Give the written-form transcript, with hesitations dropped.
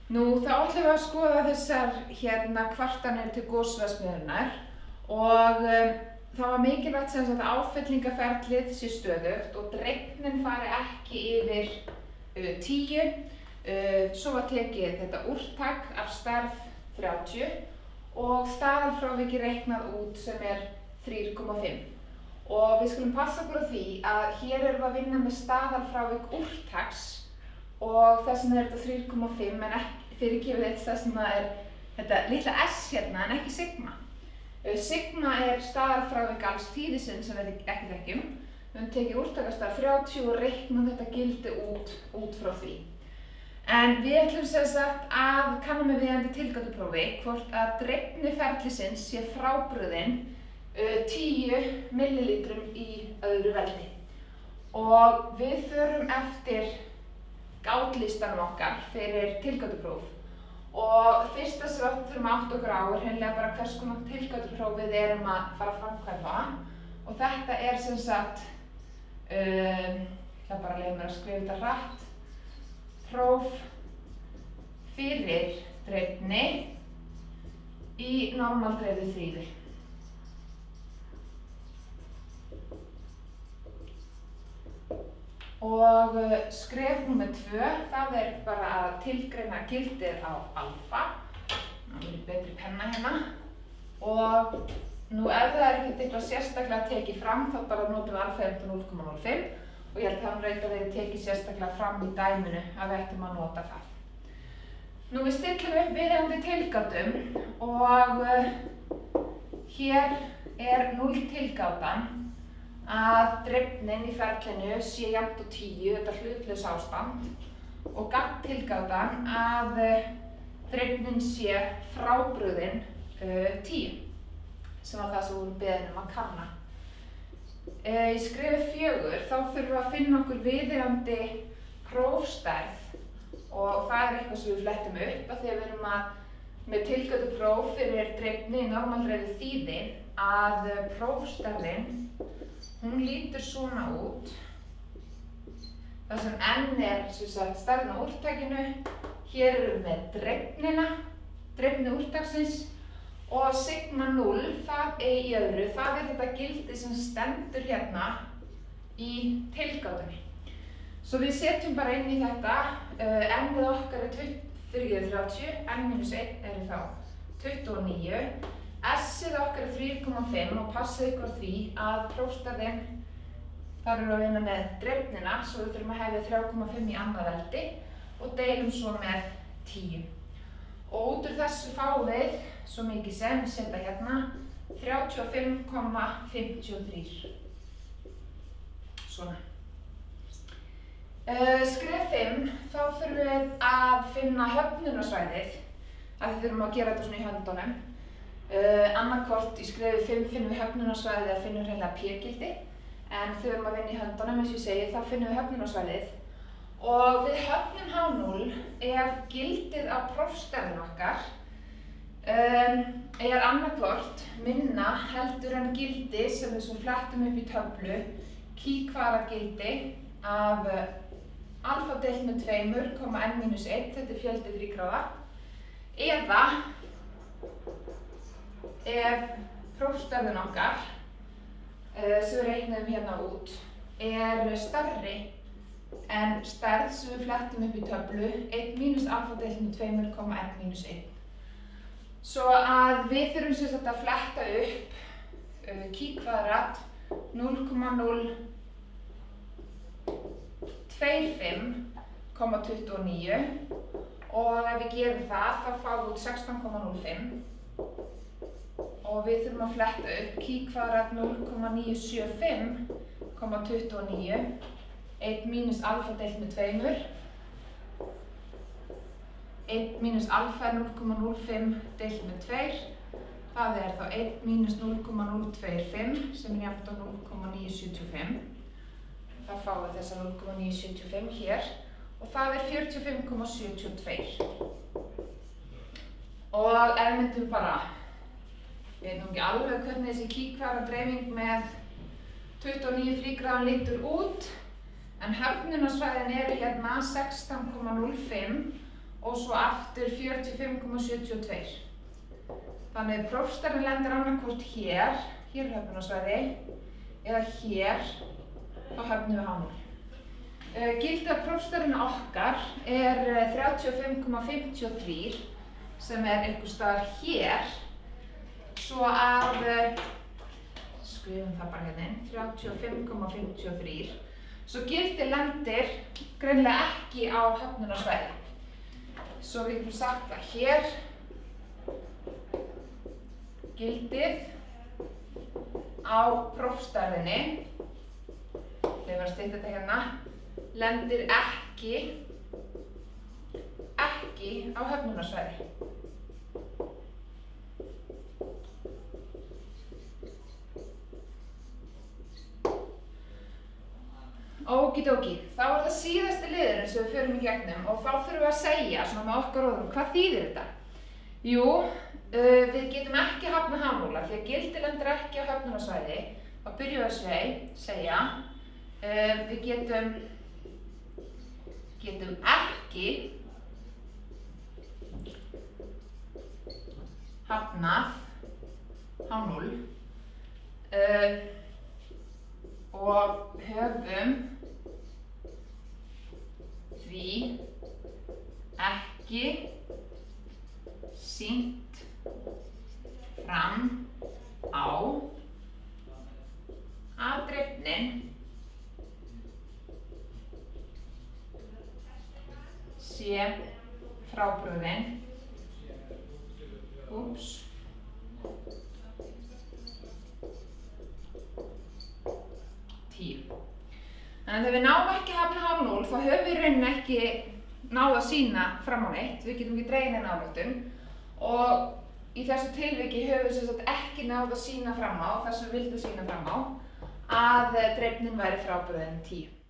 Þá ætlum við að skoða þessar kvartanir til gosverksmiðjunnar og það var mikilvægt sem sagt að áfyllingaferlið sé stöðugt og dreignun fari ekki yfir 10. Svo var tekið þetta úrtak af stærð 30 og staðalfráviki reiknað út sem er 3,5. Og við skulum passa okkur á því að hér erum við að vinna með staðalfrávik úrtaks og þess vegna er þetta 3,5 en ekki fyrirgefið þess vegna er þetta litla s hérna en ekki sigma. Sigma er staðalfrávik alls þýðisins sem við ekki þekkjum. Við höfum tekið úrtakastærð 30 og reiknað þetta gildi út frá því. En við ætlum sem sagt að kanna með viðeigandi tilgátu hvort að dreifni ferlisins sé frábrugðin 10 millilítrum í öðru veldi. Og við förum eftir gátlistanum okkar fyrir tilgátupróf. Og fyrsta sem við þurfum að átta okkur á er hreinlega bara hvers konar tilgátupróf við erum að fara að framkvæma. Og þetta er sem sagt, ég bara leyfa mér að skrifa þetta hratt, próf fyrir dreifni í normaldreifðu þrýði. Og skref númer 2, það er bara að tilgreina gildið á alfa. Það er betri penna hérna. Og nú ef það er ekkert eitthvað sérstaklega tekið fram, þá bara notum við alfa 0,05 og ég held að það reyndar verið tekið sérstaklega fram í dæminu að við ættum að nota það. Við stillum upp viðeigandi tilgátum og hér er 0 tilgátan að dreifnin í ferlinu sé jafnt á 10, þetta hlutlaus ástand, og gagtilgátan að dreifnin sé frábrugðin 10, sem var það sem við vorum beðin að kanna. Í skrefi 4 þá þurfum við að finna okkur viðeigandi prófstærð og það er eitthvað sem við flettum upp að því að við erum með tilgátu próf fyrir dreifni í normaldreifðu þýði að prófstærðin hún lítur svona út. Það sem n er stærðin á úrtakinu, hér erum við með dreifni úrtaksins og sigma 0, það í öðru, það er þetta gildi sem stendur hérna í tilgátunni. Svo við setjum bara inn í þetta, n-ið okkar er 30, n-1 er þá 29, s-ið okkar er 3,5 og passið ykkur á því að prófstærðin, þar erum við að vinna með dreifnina, svo við þurfum að hefja 3,5 í annað veldi og deilum svo með 10. Og út úr þessu fáum við svo mikið sem setja hérna 35,53. Svona. Skref 5, þá þurfum við að finna höfnunarsvæðið, að við þurfum að gera þetta svona í höndunum. Annarkvort í skrefi 5 finnum við höfnunarsvæðið að finnum hreinlega p-gildi, en þegar við erum að vinna í höndunum, eins og ég segi, þá finnum við höfnunarsvæðið. Og við höfnum H0 ef gildið á prófstærðin okkar er annarkvort minna heldur en gildi sem við svo flettum upp í töflu, kíkvaragildi af alfa deilt með 2,n-1, þetta er fjöldi þrígráða, eða ef prófstærðin okkar, sem við reiknaðum hérna út, er stærri en stærð sem við flettum upp í töflu, 1 mínus alfa deilt með 2,n-1. Svo að við þurfum sem sagt að fletta upp kíkvadrat 0,025,29 og ef við gerum það, þá fáum við út 16,05 og við þurfum að fletta upp kíkvadrat 0,975,29 1 mínus alfa deilt með 2 1 mínus alfa er 0,05 deilt með 2 það er þá 1 mínus 0,025 sem er jafnt á 0,975 þá fáum við þessa 0,975 hér og það er 45,72 og ef myndum bara ég veit nú ekki alveg hvernig þessi kíkvadradreifing með 29 þrígráðan lítur út en höfnunarsvæðin eru hérna 16,05 og svo aftur 45,72. Þannig prófstærðin lendir annarkvort hér er höfnunarsvæði, eða hér á höfnu við H0. Gildið af prófstærðinu okkar er 35,53 sem er einhvers staðar hér, svo að skrifum það bara hérna inn, 35,53. Svo gildið lendir greinilega ekki á höfnunarsvæði. Svo við getum sagt að hér gildið á prófstærðinni, þegar við að stytta þetta hérna, lendir ekki á höfnunarsvæði. Okidoki, þá er það síðasti liðurinn sem við förum í gegnum og þá þurfum við að segja svona með okkar orðum, hvað þýðir þetta? Jú, við getum ekki hafnað H0 því að gildið lendir ekki á höfnunarsvæði. Þá byrjum við að segja, við getum ekki hafnað H0 og höfum því ekki sýnt fram á að dreifnin sé frábrugðin 10. Þannig að þegar við náum ekki að hafna H0 þá höfum við í rauninni ekki náð að sýna fram á neitt, við getum ekki dregið neina ályktun og í þessu tilviki höfum við sem sagt ekki náð að sýna fram á, þess að við vildum sýna fram á, að dreifnin væri frábrugðin 10.